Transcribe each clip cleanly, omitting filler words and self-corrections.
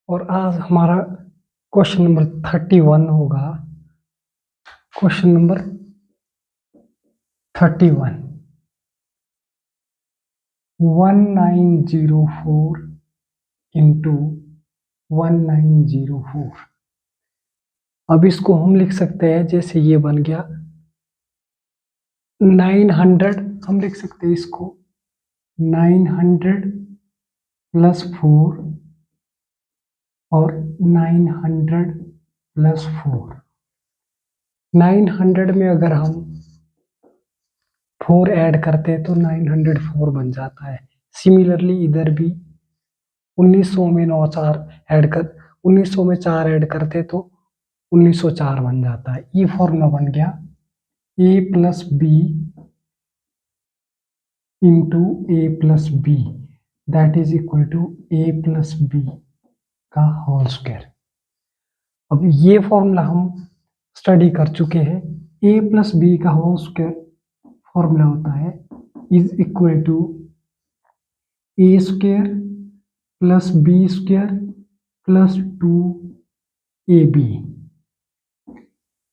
और आज हमारा क्वेश्चन नंबर 31 होगा। Question number 31, 1904 into 1904। अब इसको हम लिख सकते हैं, जैसे ये बन गया 900, हम लिख सकते हैं इसको 900 प्लस 4 और 900 प्लस 4। 900 में अगर हम 4 ऐड करते हैं तो 904 बन जाता है। सिमिलरली इधर भी 1900 में 4 ऐड करते तो 1904 बन जाता है। ये फॉर्मूला बन गया a plus B into A plus B that is equal to A plus B का होल स्क्वायर। अब ये फॉर्मूला हम स्टडी कर चुके हैं। a प्लस बी का होल स्क्वायर फॉर्मूला होता है is equal to A square plus B square plus 2ab।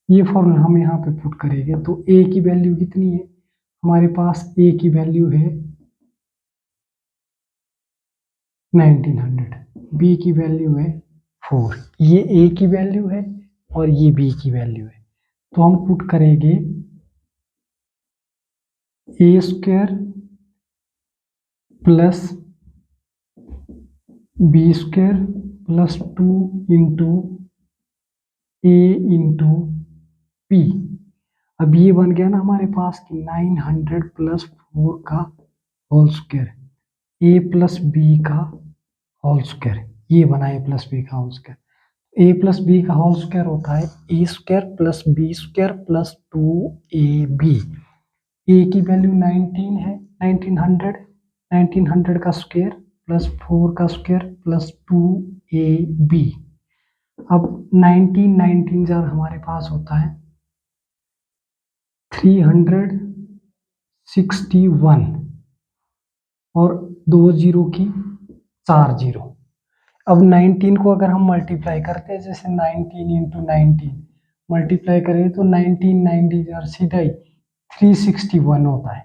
ये फॉर्मूला हम यहाँ पे पुट करेंगे तो a की वैल्यू कितनी है हमारे पास? a की वैल्यू है 1900, b की वैल्यू है 4। ये a की वैल्यू है और ये b की वैल्यू है, तो हम पुट करेंगे a square plus B square plus 2 into a into p. अब ये बन गया ना हमारे पास कि 900 प्लस 4 का whole square, a plus B का होल स्क्वायर। ये बना ए प्लस बी का whole square. A plus B का होल स्क्वायर होता है a square plus B square plus 2ab। A की वैल्यू 19 है, 1900 का स्क्वायर प्लस 4 का स्क्वायर प्लस 2ab। अब 19 जब हमारे पास होता है 361 और 2 जीरो की 4 जीरो। अब 19 को अगर हम मल्टीप्लाई करते हैं, जैसे 19 इंटू 19 मल्टीप्लाई करें तो 19 सीधा ही 361 होता है।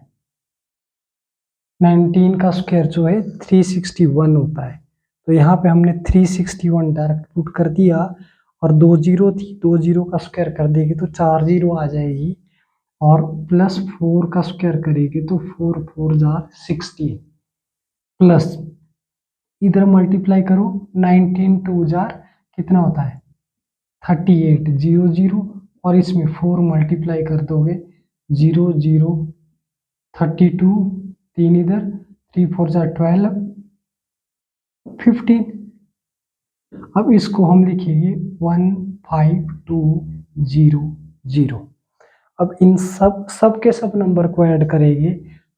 19 का स्क्वायर जो है 361 होता है, तो यहाँ पे हमने 361 डायरेक्ट पुट कर दिया और 2 जीरो थी, 2 जीरो का स्क्वायर कर देगी तो 4 जीरो आ जाएगी और प्लस 4 का स्क्वायर करेगी तो 4 4 जार 16 प्लस इधर मल्टीप्लाई करो 19 2 जार कितना होता है 38 जीरो जीरो और इसमें 4 मल्टीप्लाई कर दोगे 0 0 32 3 इधर 3 4 जार 12 15। अब इसको हम लिखेंगे 15200। अब इन सब के सब नंबर को ऐड करेंगे,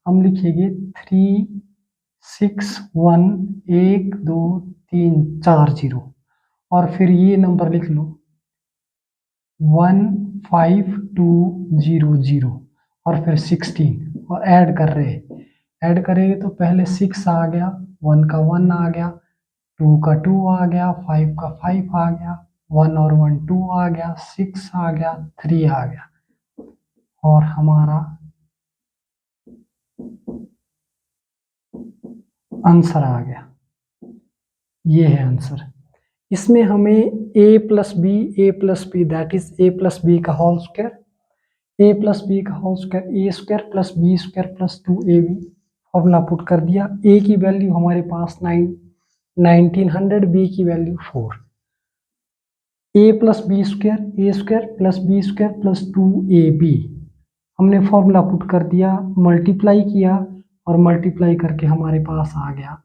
हम लिखेंगे 361 1 2 3 4 जीरो और फिर ये नंबर लिख लो 15200 और फिर 16 और ऐड कर रहे हैं। ऐड करेंगे तो पहले 6 आ गया, 1 का 1 आ गया, 2 का 2 आ गया, 5 का 5 आ गया, 1 और 1 2 आ गया, 6 आ गया, 3 आ गया और हमारा आंसर आ गया। ये है आंसर। इसमें हमें a plus B that is a plus B का whole square, a plus B का होल स्क्वायर ए square plus B square plus 2ab formula put कर दिया। a की वैल्यू हमारे पास 1900, b की value 4, a plus B square plus B square plus 2ab हमने formula put कर दिया, मल्टीप्लाई किया और मल्टीप्लाई करके हमारे पास आ गया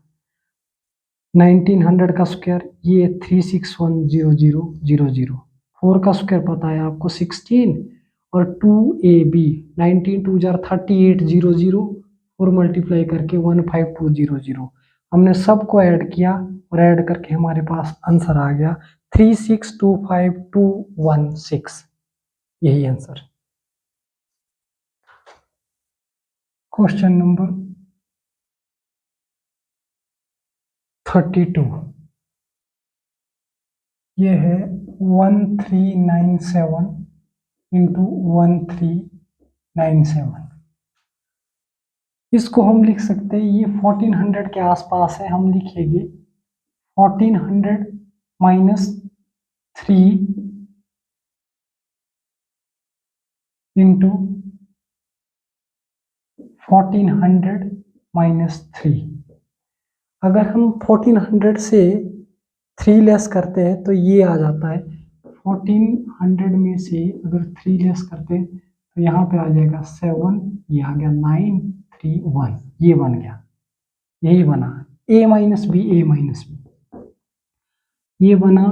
1900 का स्क्वायर ये 3610000, 4 का स्क्वायर पता है आपको 16 और 2ab 19 2 जार 38 00 4 मल्टीप्लाई करके 15200। हमने सबको ऐड किया और ऐड करके हमारे पास आंसर आ गया 3625216। यही आंसर। क्वेश्चन नंबर 32, ये है 1397 इंटू 1397। इसको हम लिख सकते हैं, ये 1400 के आसपास है, हम लिखेंगे 1400 माइनस 3 इंटू 1400 माइनस 3। अगर हम 1400 से 3 लेस करते हैं तो ये आ जाता है 1400 में से अगर 3 लेस करते हैं तो यहाँ पे आ जाएगा 7, ये आ गया 931, ये बन गया, यही बना a minus B, a minus B, ये बना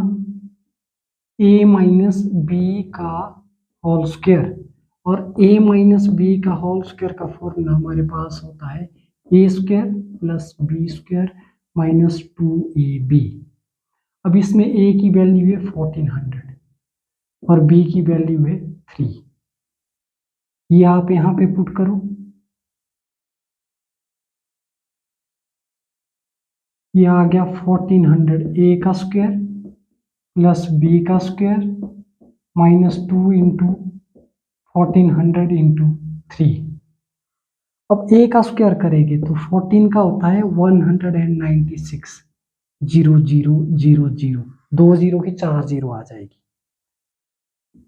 a माइनस बी का होल स्क्वायर। और a माइनस बी का होल स्क्वायर का फॉर्मूला हमारे पास होता है a square plus B square minus 2ab। अब इसमें a की वैल्यू है 1400 और b की वैल्यू है 3। ये आप यहाँ पे पुट करो, ये आ गया 1400 a का स्क्वायर प्लस b का स्क्वायर माइनस 2 इंटू 1400 इंटू 3। अब a का स्क्वायर करेंगे तो 14 का होता है 196, 0 0 0 0, 2 0 की 4 0 आ जाएगी,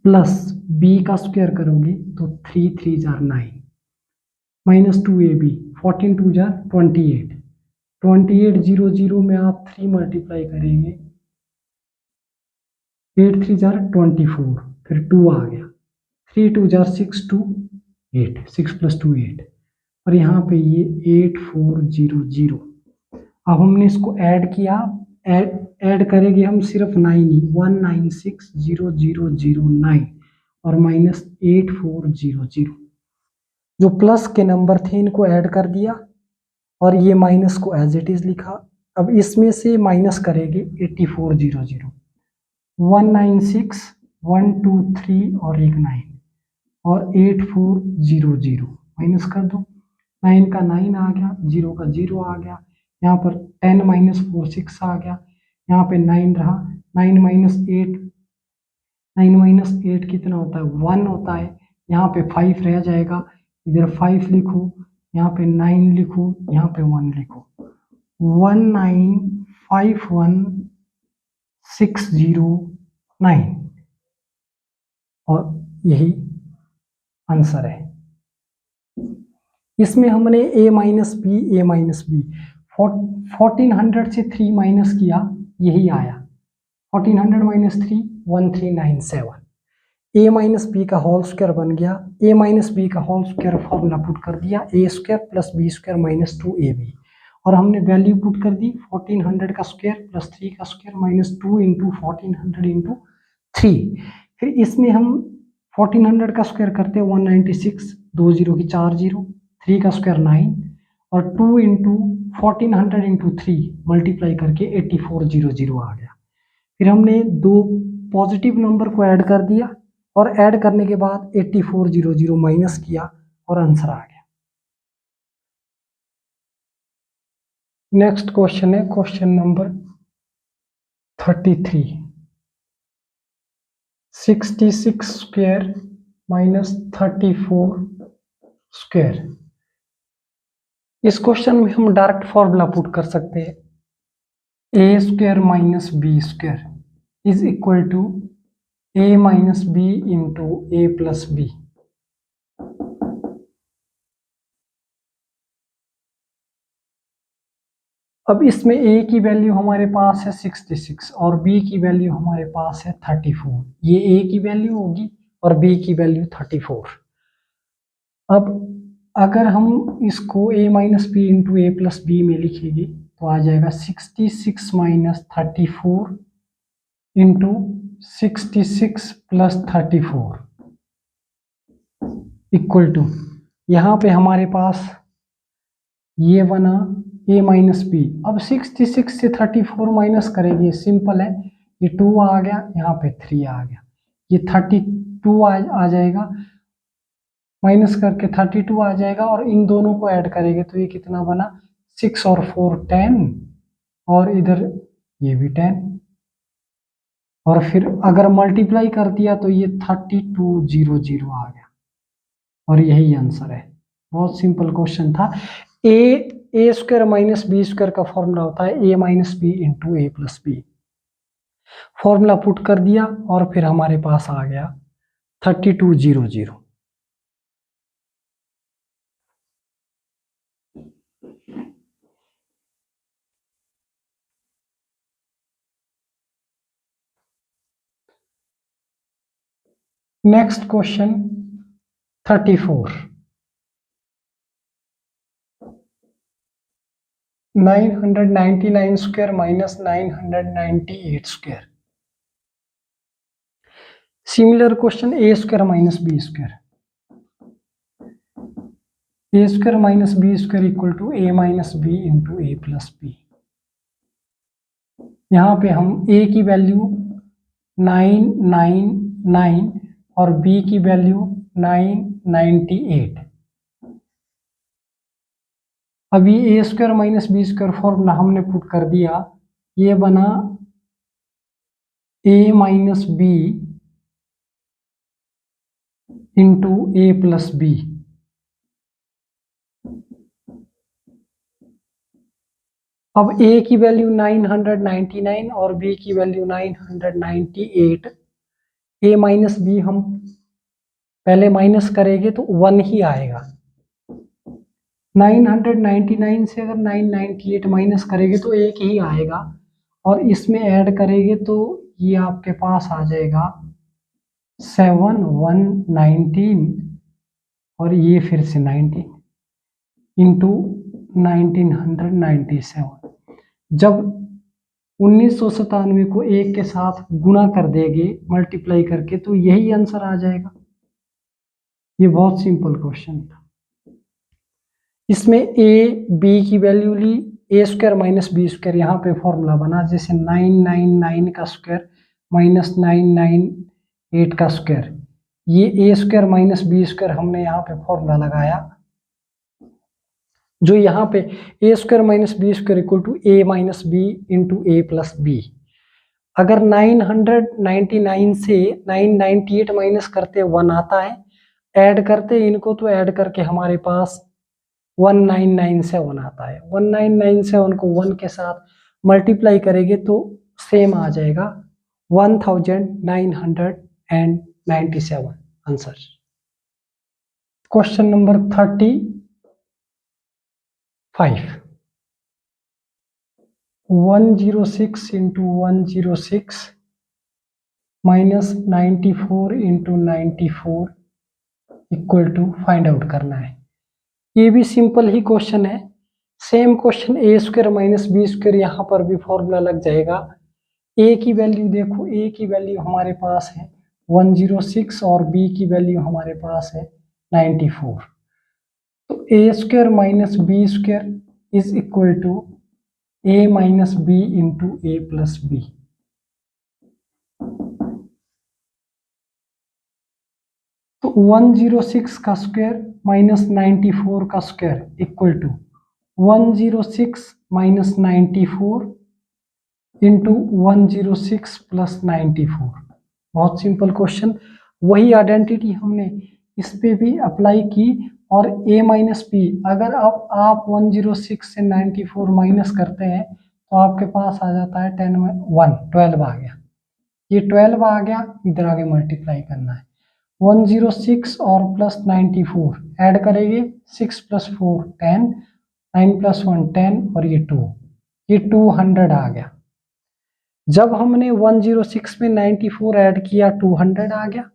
प्लस b का स्क्वायर करोगे तो 3 3 जार 9 माइनस 2ab, 14 2 जार 28, 28 0 0 में आप 3 मल्टीप्लाई करेंगे, 8 3 जार 24, फिर 2 आ गया, 3 2 जार 6 2 8, 6 प्लस 2 8, और यहाँ पे ये 8400। अब हमने इसको ऐड किया, ऐड करेंगे हम सिर्फ 9 ही, 1960009 और माइनस 8400। जो प्लस के नंबर थे इनको ऐड कर दिया और ये माइनस को एज इट इज लिखा। अब इसमें से माइनस करेंगे 8400, 196 1 2 3 और एक 9 और 8400 माइनस कर दो, 9 का 9 आ गया, 0 का 0 आ गया, यहाँ पर 10 माइनस 4 6 आ गया, यहाँ पे 9 रहा, 9 माइनस 8, 9 माइनस 8 कितना होता है 1 होता है, यहाँ पे 5 रह जाएगा, इधर 5 लिखो, यहाँ पे 9 लिखो, यहाँ पे 1 लिखो, 1951609 और यही आंसर है। इसमें हमने a minus B, a minus B 1400 से 3 माइनस किया, यही आया 1400 माइनस 3 1397। a माइनस बी का होल स्क्वायर बन गया, a माइनस बी का होल स्क्वायर फॉर्मूला पुट कर दिया, a square plus B square minus 2ab, और हमने वैल्यू पुट कर दी 1400 का स्क्वायर प्लस 3 का स्क्वायर माइनस 2 इंटू 1400 इंटू 3। फिर इसमें हम 1400 का स्क्वायर करते हैं 196, 2 0 की 4 0, 3 का स्क्वायर 9 और 2 इंटू 1400 इंटू 3 मल्टीप्लाई करके 8400 आ गया। फिर हमने दो पॉजिटिव नंबर को ऐड कर दिया और ऐड करने के बाद 8400 माइनस किया और आंसर आ गया। नेक्स्ट क्वेश्चन है question number 33, 66 square minus 34 square. इस क्वेश्चन में हम डायरेक्ट फॉर्मूला पुट कर सकते हैं, a square minus B square is equal to A minus B into A plus b. अब इसमें a की वैल्यू हमारे पास है 66 और b की वैल्यू हमारे पास है 34। ये a की वैल्यू होगी और b की वैल्यू 34। अब अगर हम इसको a minus B into A plus B में लिखेंगे तो आ जाएगा 66 minus 34 into 66 plus 34 equal to, यहाँ पे हमारे पास ये बना a माइनस बी। अब 66 से 34 माइनस करेंगे, सिंपल है, ये 2 आ गया, यहाँ पे 3 आ गया, ये 32 आ जाएगा, माइनस करके 32 आ जाएगा और इन दोनों को ऐड करेंगे तो ये कितना बना 6 और 4 10 और इधर ये भी 10 और फिर अगर मल्टीप्लाई कर दिया तो ये 3200 आ गया और यही आंसर है। बहुत सिंपल क्वेश्चन था। ए स्क्वायर माइनस बी स्क्वायर का फॉर्मूला होता है A minus B into A plus B. Formula put कर दिया और फिर हमारे पास आ गया 3200। Next question 34। 999 square minus 998 square. Similar question A square minus B square. A square minus B square equal to A minus B into A plus B. यहाँ पे हम ए की वैल्यू 999 और बी की वैल्यू 998। अभी a square minus B square formula हमने put कर दिया, ये बना a minus B into A plus b. अब ए की वैल्यू 999 और बी की वैल्यू 998। ए माइनस बी हम पहले माइनस करेंगे तो 1 ही आएगा। 999 से अगर 998 माइनस करेंगे तो 1 ही आएगा और इसमें ऐड करेंगे तो ये आपके पास आ जाएगा 7119 और ये फिर से 19 इंटू 1997। जब 1997 को 1 के साथ गुणा कर देंगे मल्टीप्लाई करके तो यही आंसर आ जाएगा। ये बहुत सिंपल क्वेश्चन था। इसमें ए बी की वैल्यू ली, ए स्क्वायर माइनस बी स्क्वायर, यहाँ पे फॉर्मूला बना जैसे 999 का स्क्वायर माइनस 998 का स्क्वायर। ये a square minus B square हमने यहाँ पे फॉर्मूला लगाया, जो यहाँ पे a square minus B square equal to A minus B into A plus b. अगर 999 से 998 माइनस करते 1 आता है, ऐड करते इनको तो ऐड करके हमारे पास 1997 आता है। 1997 को 1 के साथ मल्टीप्लाई करेंगे तो सेम आ जाएगा 1997 answer. Question number 35। 106 into 106 minus 94 into 94 equal to find out करना है। ये भी सिंपल ही क्वेश्चन है। Same question A square minus B square, यहाँ पर भी फॉर्मूला लग जाएगा। ए की वैल्यू देखो, ए की वैल्यू हमारे पास है 106 और बी की वैल्यू हमारे पास है 94। तो a square minus B square is equal to A minus B into A plus b. तो 106 का स्क्वायर माइनस 94 का square equal to 106 minus 94 into 106 plus 94। बहुत सिंपल क्वेश्चन। वही आइडेंटिटी हमने इस पे भी अप्लाई की और a माइनस बी, अगर आप 106 से 94 माइनस करते हैं तो आपके पास आ जाता है 10 में 1 12 आ गया। ये 12 आ गया, इधर आगे मल्टीप्लाई करना है। 106 और प्लस 94 ऐड करेंगे, 6 प्लस 4 10, 9 प्लस 1 10 और ये 2, ये 200 आ गया। जब हमने 106 में 94 ऐड किया 200 आ गया।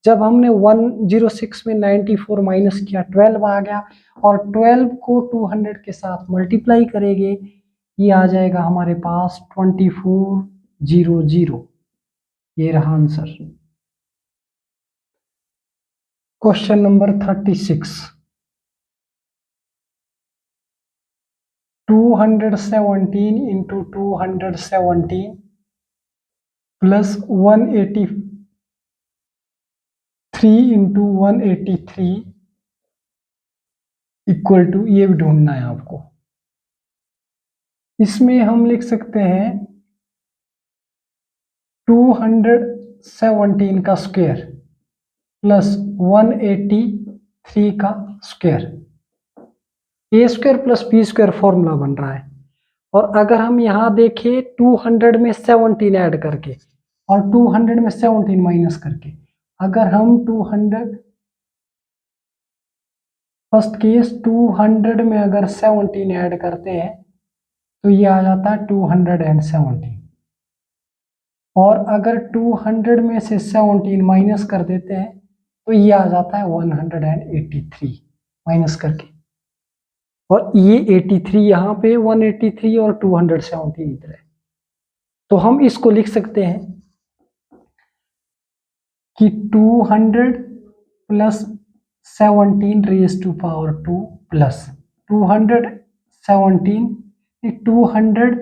जब हमने 106 में 94 माइनस किया 12 आ गया और 12 को 200 के साथ मल्टीप्लाई करेंगे, ये आ जाएगा हमारे पास 2400। ये रहा answer. Question number 36। 217 into 217 plus 183 into 183 equal to, ये भी ढूंढना है आपको। इसमें हम लिख सकते हैं 217 का स्क्वायर प्लस 183 का स्क्वायर, ए square plus B square formula बन रहा है। और अगर हम यहाँ देखें 200 में 17 ऐड करके और 200 में 17 माइनस करके, अगर हम 200 फर्स्ट केस 200 में अगर 17 ऐड करते हैं तो ये आ जाता है 217, और अगर 200 में से 17 माइनस कर देते हैं तो ये आ जाता है 183 माइनस करके, और ये 83 यहाँ पे 183 और 217 इधर है। तो हम इसको लिख सकते हैं कि 200 plus 17 raise to power 2 plus 217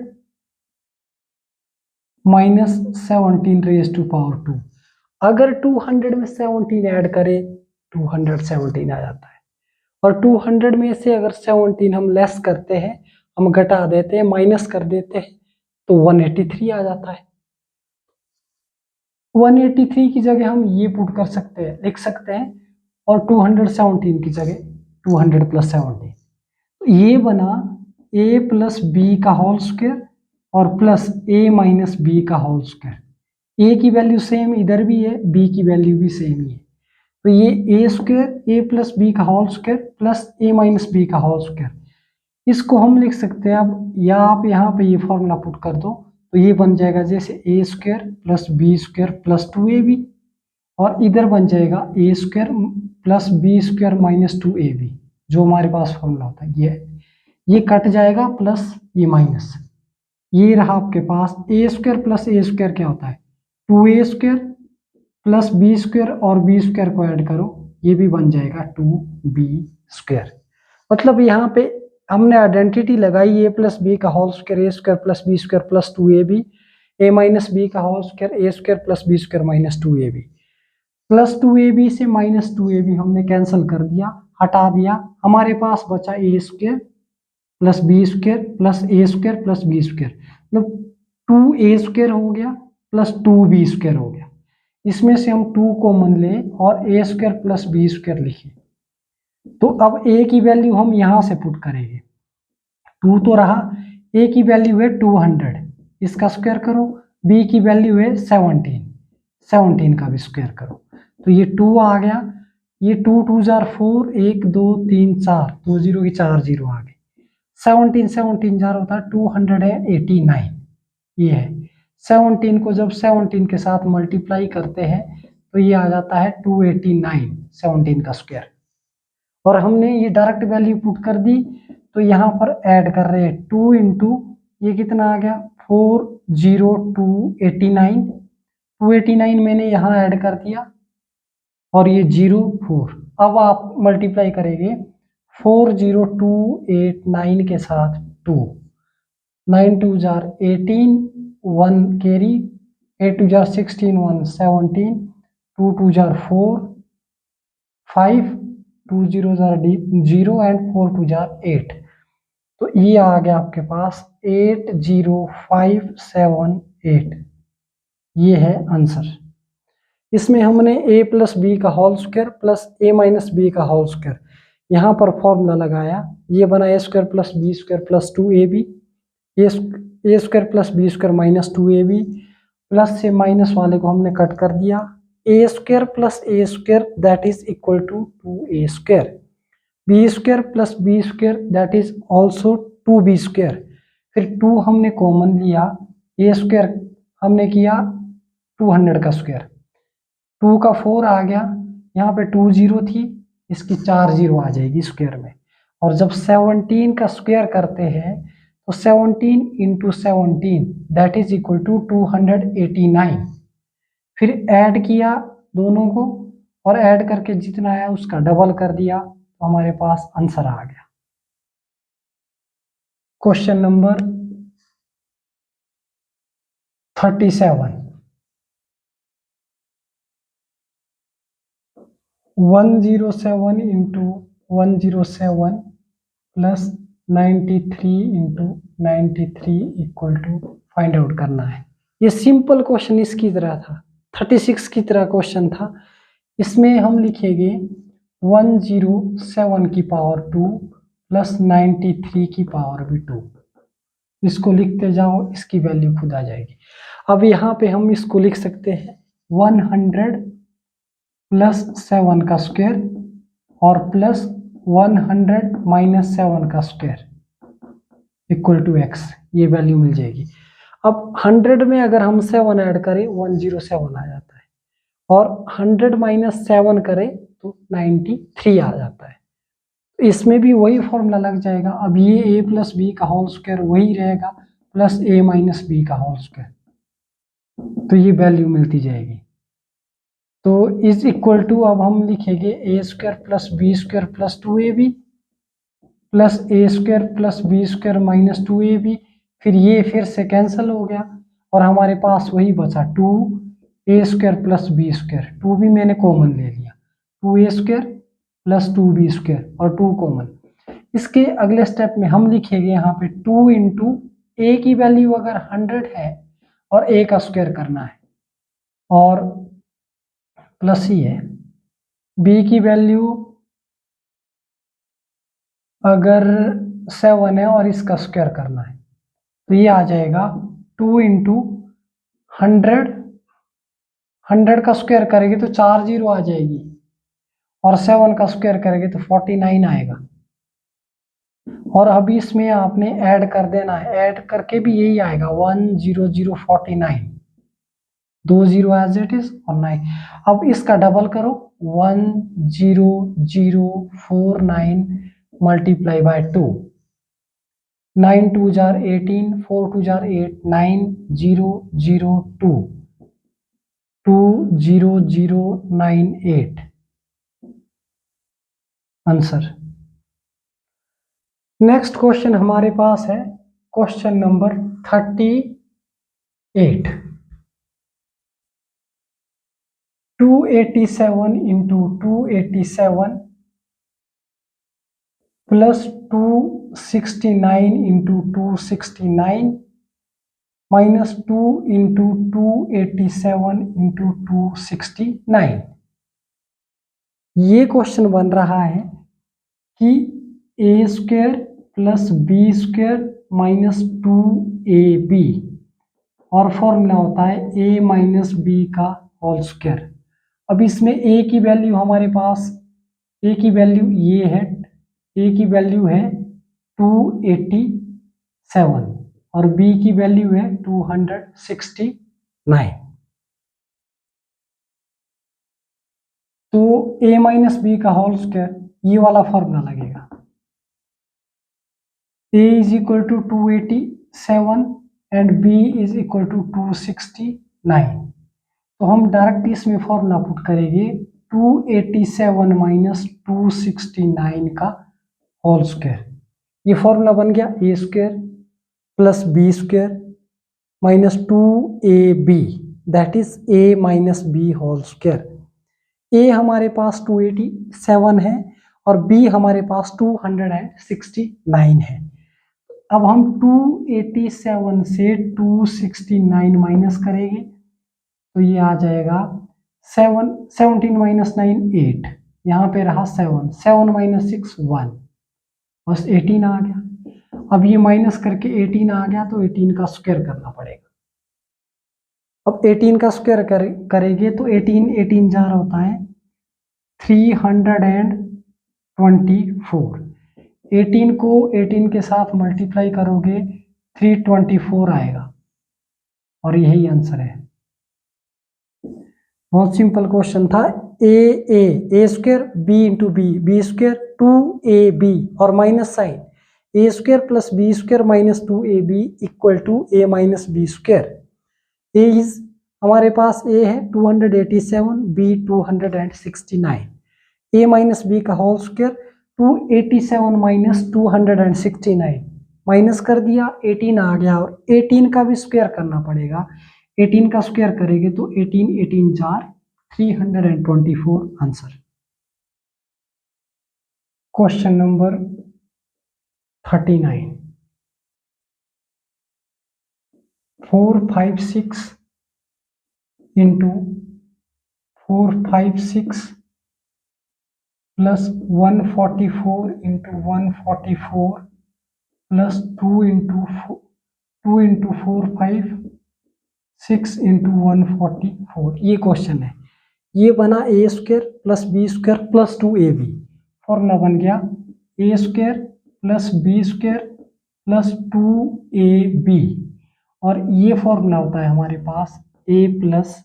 minus 17 raise to power 2। अगर 200 में 17 ऐड करें 217 आ जाता है, और 200 में से अगर 17 हम लेस करते हैं, हम घटा देते हैं, माइनस कर देते हैं, तो 183 आ जाता है। 183 की जगह हम ये पुट कर सकते हैं, लिख सकते हैं, और 217 की जगह 200 प्लस 17, तो ये बना a प्लस बी का होल स्क्वायर और प्लस a माइनस बी का होल स्क्वायर। a की वैल्यू सेम इधर भी है, b की वैल्यू भी सेम ही है, तो ये a square a plus B का whole square plus a minus B का होल स्क्वायर, इसको हम लिख सकते हैं अब, या आप यहाँ पे ये फॉर्मूला पुट कर दो तो ये बन जाएगा जैसे a square plus B square plus 2ab, और इधर बन जाएगा a square plus B square minus 2ab, जो हमारे पास फॉर्मूला होता है। ये कट जाएगा प्लस ये माइनस, ये रहा आपके पास a square plus a square क्या होता है 2a square plus B square, और बी स्क्वायर को ऐड करो ये भी बन जाएगा 2b स्क्वायर। मतलब यहाँ पे हमने आइडेंटिटी लगाई a प्लस बी का whole square a square plus B square plus 2ab, a minus B का whole square a square plus B square minus 2ab, plus 2ab से माइनस 2ab हमने cancel कर दिया, हटा दिया, हमारे पास बचा a square plus B square plus A square plus B square, मतलब 2a स्क्वायर हो गया प्लस 2b स्क्वायर हो गया। इसमें से हम 2 कॉमन लें और a square plus B square लिखें, तो अब a की वैल्यू हम यहाँ से पुट करेंगे, 2 तो रहा, a की वैल्यू है 200, इसका स्क्वायर करो, b की वैल्यू है 17 का भी स्क्वायर करो, तो ये 2 आ गया, ये 2 2 जार 4, 1 2 3 4, 2 0 की 4 0 आ गए, 17 जार होता है 289, ये है 17 को जब 17 के साथ मल्टीप्लाई करते हैं तो ये आ जाता है 289 17 का स्क्वायर, और हमने ये डायरेक्ट वैल्यू पुट कर दी, तो यहाँ पर ऐड कर रहे हैं 2 इंटू ये कितना आ गया 40289, 289 मैंने यहाँ ऐड कर दिया, और ये 04, अब आप मल्टीप्लाई करेंगे 40289 के साथ 2, 9 2 जार 18, 1 carry, 8 2 jar 16, 1 17, 2 2 jar 4 5, 2 0 jar 0 and 4 2 जार 8, तो ये आ गया आपके पास 80578, ये है आंसर। इसमें हमने a प्लस बी का whole square plus a minus B का होल स्क्वायर यहाँ पर फॉर्मूला लगाया, ये बना a square plus B square plus 2ab, a square plus B square minus 2ab, plus से माइनस वाले को हमने कट कर दिया, a square plus a square that is equal to 2a square, B square plus B square that is also 2b square, फिर 2 हमने common लिया, a square हमने किया 200 का स्क्वायर, 2 का 4 आ गया, यहाँ पे 2 0 थी, इसकी 4 0 आ जाएगी स्क्वायर में, और जब 17 का स्क्वायर करते हैं तो 17 into 17 that is equal to 289, फिर ऐड किया दोनों को, और ऐड करके जितना आया उसका डबल कर दिया, तो हमारे पास आंसर आ गया। Question number 37, 107 into 107 plus 93 into 93 equal to find out करना है। ये सिंपल क्वेश्चन इसकी तरह था, 36 की तरह क्वेश्चन था। इसमें हम लिखेंगे 107 की पावर 2 प्लस 93 की पावर भी 2। इसको लिखते जाओ, इसकी वैल्यू खुद आ जाएगी। अब यहाँ पे हम इसको लिख सकते हैं 100 प्लस 7 का स्क्वायर और प्लस 100 माइनस 7 का स्क्वायर इक्वल टू x, ये वैल्यू मिल जाएगी। अब 100 में अगर हम 7 ऐड करें 107 आ जाता है, और 100 माइनस 7 करें तो 93 आ जाता है। इसमें भी वही फॉर्मूला लग जाएगा। अब ये a प्लस बी का होल स्क्वायर वही रहेगा प्लस a माइनस बी का होल स्क्वायर, तो ये वैल्यू मिलती जाएगी। तो इज इक्वल टू अब हम लिखेंगे a square plus B square plus 2ab plus A square plus B square minus 2ab, फिर ये फिर से कैंसिल हो गया और हमारे पास वही बचा 2a square plus B square, 2 भी मैंने कॉमन ले लिया, 2a square plus 2b square और 2 कॉमन। इसके अगले स्टेप में हम लिखेंगे यहाँ पे 2 इंटू ए की वैल्यू अगर 100 है और a का स्क्वायर करना है और प्लस ही है, b की वैल्यू अगर 7 है और इसका स्क्वायर करना है, तो ये आ जाएगा 2 इंटू 100 का स्क्वायर करेंगे तो 4 जीरो आ जाएगी और 7 का स्क्वायर करेंगे तो 49 आएगा। और अभी इसमें आपने ऐड कर देना है, ऐड करके भी यही आएगा 10049, 2 जीरो एज इट इज और 9। अब इसका डबल करो 10049 मल्टीप्लाई बाय 2, 9 2 जार 18, 4 2 जार 8, 9002 20098 आंसर। नेक्स्ट क्वेश्चन हमारे पास है question number 38। 287 into 287 plus 269 into 269 minus 2 into 287 into 269। ये क्वेश्चन बन रहा है कि a square plus B square minus 2ab और फॉर्मूला होता है a माइनस बी का होल स्क्वायर। अब इसमें a की वैल्यू हमारे पास, a की वैल्यू ये है, a की वैल्यू है 287 और b की वैल्यू है 269। तो a माइनस बी का होल स्क्वायर, ये वाला फॉर्मूला लगेगा, a is equal to 287 and b is equal to 269। तो हम डायरेक्ट इसमें फॉर्मूला पुट करेंगे 287 माइनस 269 का होल स्क्वायर। ये फॉर्मूला बन गया a square plus B square minus 2ab that is a minus B whole square. a हमारे पास 287 है और b हमारे पास 269 है। अब हम 287 से 269 माइनस करेंगे तो ये आ जाएगा 17 माइनस 9 8, यहाँ पे रहा 7 माइनस 6 1, बस 18 आ गया। अब ये माइनस करके 18 आ गया तो 18 का स्क्वायर करना पड़ेगा। अब 18 का स्क्वायर करेंगे तो 18 जार होता है 324। 18 को 18 के साथ मल्टीप्लाई करोगे 324 आएगा और यही आंसर है। बहुत सिंपल क्वेश्चन था। ए square b into b square 2ab और minus sign a square plus B square minus 2ab equal to A minus B square. A is हमारे पास ए है 287, बी 269, ए माइनस बी का whole square 287 minus 269 minus कर दिया 18 आ गया और 18 का भी स्क्वायर करना पड़ेगा। 18 का स्क्वायर करेंगे तो 18 जार 324 answer. Question number 39। 456 into 456 plus 144 into 144 plus 2 into 456 into 144, ये क्वेश्चन है। ये बना a square plus B square plus 2ab, formula बन गया a square plus B square plus 2ab, और ये फॉर्मूला होता है हमारे पास a प्लस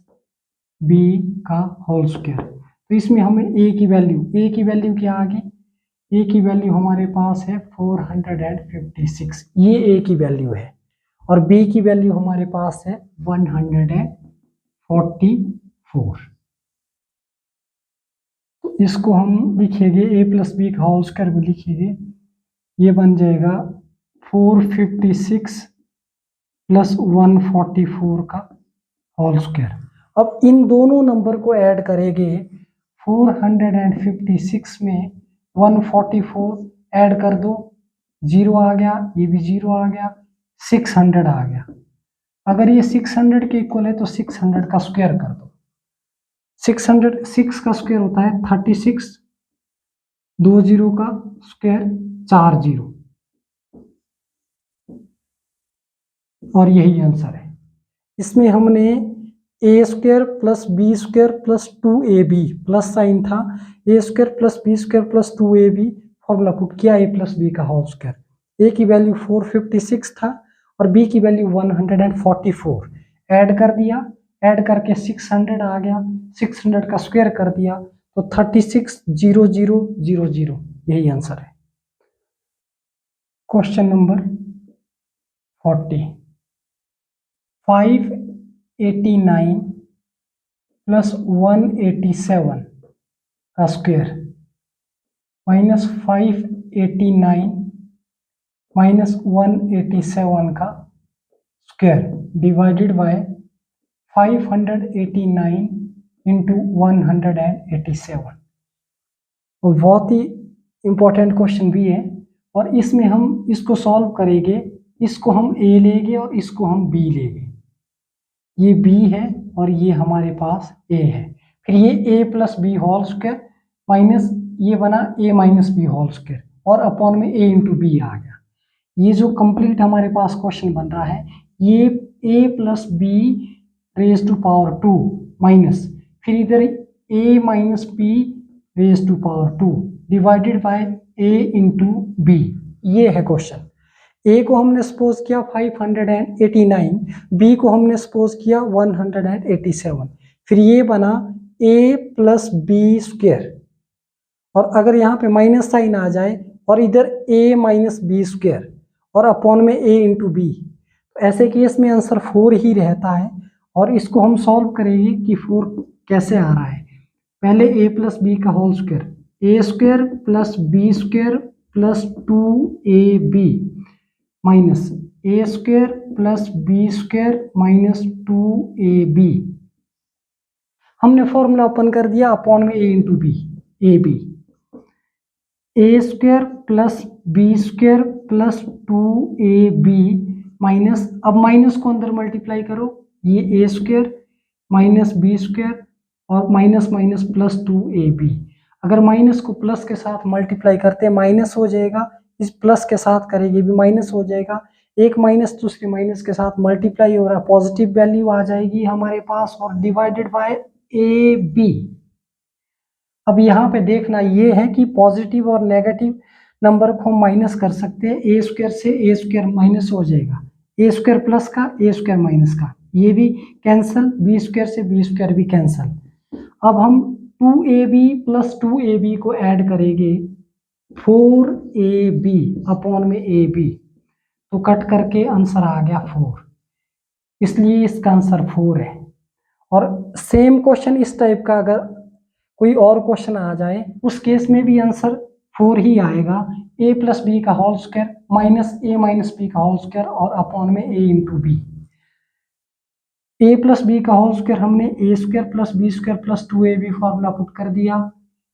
बी का होल स्क्वायर। तो इसमें हमें a की वैल्यू क्या आ गई, a की वैल्यू हमारे पास है 456, ये a की वैल्यू है, और b की वैल्यू हमारे पास है 144। तो इसको हम लिखेंगे a प्लस बी का होल स्क्वायर भी लिखेंगे, ये बन जाएगा 456 प्लस 144 का होल स्क्वायर। अब इन दोनों नंबर को ऐड करेंगे, 456 में 144 ऐड कर दो, 0 आ गया, ये भी 0 आ गया, 600 आ गया। अगर ये 600 के इक्वल है तो 600 का स्क्वायर कर दो। 606 का स्क्वायर होता है 36, 2 0 का स्क्वायर 4 0, और यही आंसर है। इसमें हमने a square plus B square plus 2ab, plus sign था, ए square plus B square plus 2ab, formula put किया ए प्लस बी का होल स्क्वायर। ए की वैल्यू 456 था और बी की वैल्यू 144, ऐड कर दिया, ऐड करके 600 आ गया, 600 का स्क्वायर कर दिया तो 36 0 0 0 0, यही आंसर है। क्वेश्चन नंबर 40, 589 प्लस 187 का स्क्वायर माइनस 589 माइनस 187 का स्क्वायर डिवाइडेड बाय 589 इंटू 187। बहुत ही इंपॉर्टेंट क्वेश्चन भी है, और इसमें हम इसको सॉल्व करेंगे, इसको हम a लेंगे और इसको हम b लेंगे। ये b है और ये हमारे पास a है, फिर ये a plus B whole square minus ये बना a minus B whole square, और अपॉन में a इंटू बी आ गया। ये जो कंप्लीट हमारे पास क्वेश्चन बन रहा है, ये a plus B raise to power 2 minus फिर इधर a minus B raise to power 2 divided by a into B, ये है क्वेश्चन। a को हमने सपोज किया 589, b को हमने सपोज किया 187, फिर ये बना a प्लस बी स्क्वायर, और अगर यहाँ पे माइनस साइन आ जाए और इधर a माइनस बी स्क्वायर और अपॉन में a इंटू बी, तो ऐसे केस में आंसर 4 ही रहता है। और इसको हम सॉल्व करेंगे कि 4 कैसे आ रहा है। पहले a प्लस बी का whole square, a square plus B square plus 2ab minus a square plus B square minus 2ab, हमने फॉर्मूला ओपन कर दिया अपॉन में a into B, ab a square plus B square plus 2ab minus, अब minus को अंदर multiply करो, ये a square minus B square और माइनस माइनस प्लस 2ab, अगर माइनस को प्लस के साथ मल्टीप्लाई करते हैं माइनस हो जाएगा, इस प्लस के साथ करेंगे भी माइनस हो जाएगा, एक माइनस दूसरे माइनस के साथ मल्टीप्लाई हो रहा है, पॉजिटिव वैल्यू आ जाएगी हमारे पास, और डिवाइडेड बाय ab। अब यहाँ पे देखना ये है कि पॉजिटिव और नेगेटिव नंबर को हम माइनस कर सकते हैं, ए स्क्वायर से ए स्क्वायर माइनस हो जाएगा, ए स्क्वायर प्लस का ए स्क्वायर माइनस का, ये भी कैंसल, बी स्क्वायर से बी स्क्वायर भी कैंसल। अब हम 2ab प्लस 2ab को ऐड करेंगे 4ab अपॉन में ab, तो कट करके आंसर आ गया 4, इसलिए इसका आंसर 4 है। और सेम क्वेश्चन इस टाइप का अगर कोई और क्वेश्चन आ जाए उस केस में भी आंसर 4 ही आएगा, a प्लस बी का whole square minus a minus B का होल स्क्वायर और अपॉन में a into B. a plus B का होल स्क्वायर हमने a square plus B square plus 2ab formula put कर दिया,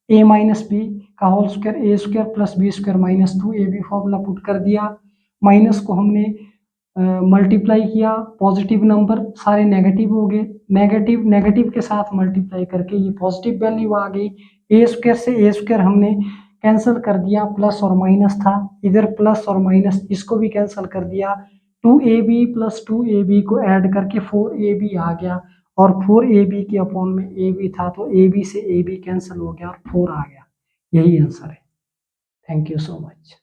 a माइनस बी का whole square a square plus B square minus 2ab formula put कर दिया, minus को हमने multiply किया, पॉजिटिव नंबर सारे नेगेटिव हो गए, नेगेटिव नेगेटिव के साथ मल्टीप्लाई करके ये पॉजिटिव वैल्यू आ गई। ए स्क्वायर से ए स्क्वायर हमने कैंसिल कर दिया, प्लस और माइनस था, इधर प्लस और माइनस इसको भी कैंसिल कर दिया। 2ab प्लस 2ab को ऐड करके 4ab आ गया, और 4ab के अपॉन में ab था, तो ab से ab कैंसिल हो गया और 4 आ गया। यही आंसर है। Thank you so much.